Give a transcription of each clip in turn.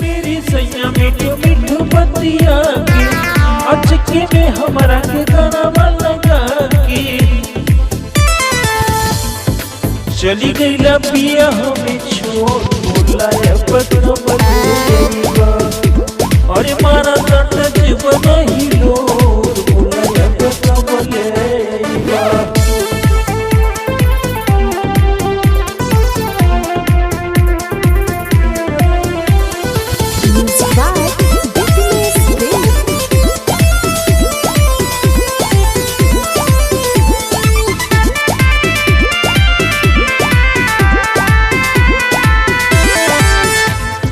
मेरी सैया मीठू मीठू बतिया के अचके में हमारा के गाना लगा के चली गई पिया हमें छोड़ बोलाया अरे मारा तट जीवन ही लोर बोलाया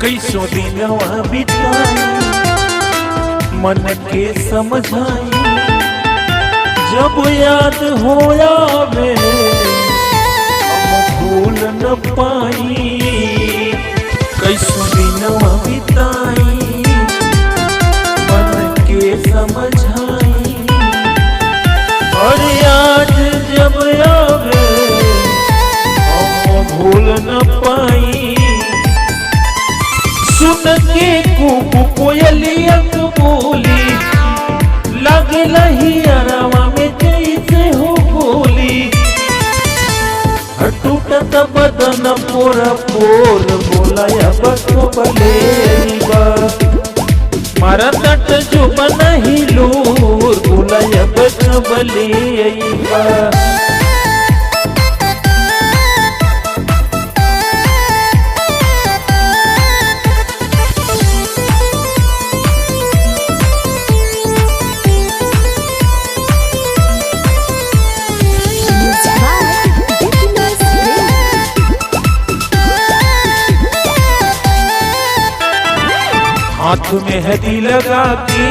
कैसो दिनवा बिताई मन के समझाई जब याद हो आवे हम भूल न पाई कैसो दिनवा बिताई मन के समझाई और याद जब आवे हम भूल न पाई सुन के कुकु कोयलिया बोली लगे लहियारावा में जैसे हो गोली टूटत बदन पोरा पोर बोलाया बले मारा तट जो बना ही लोर बोलाया बले हाथ में हदी लगा के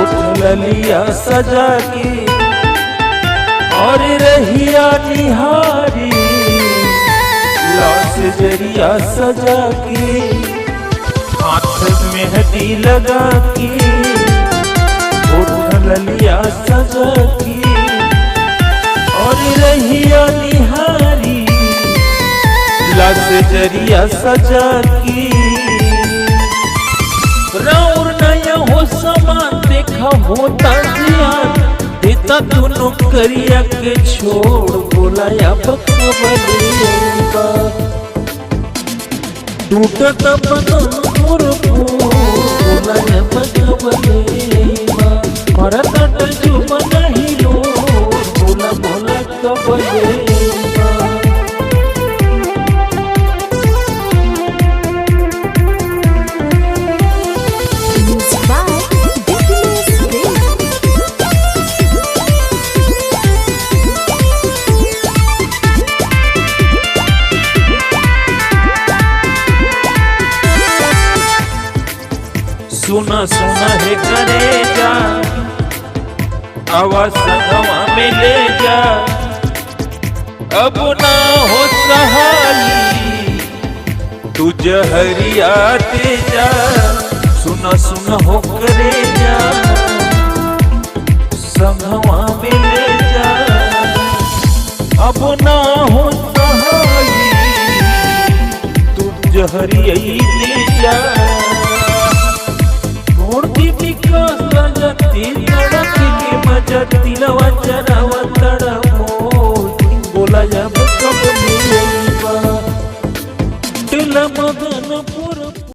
उठ लिया सजा के और रहिया निहारी लाश जरिया सजा के हाथ में हदी लगा के उठ लिया सजा के और रहिया निहारी लाश जरिया सजा के राउर नया हो समान देखा होता जियान देता दोनों करिया के छोड़ बोलाया टूटत बदन मोर बोलाया मारा तट जो बना ही लो बोला बोला कबले सुना सुना है करे जा आवाज संगवा में ले जा अब ना हो सहाई तू जहरिया दे जा सुना सुना हो करे जा संगवा में ले जा अब ना हो सहाई तू जहरिया दे जा बोला जब कब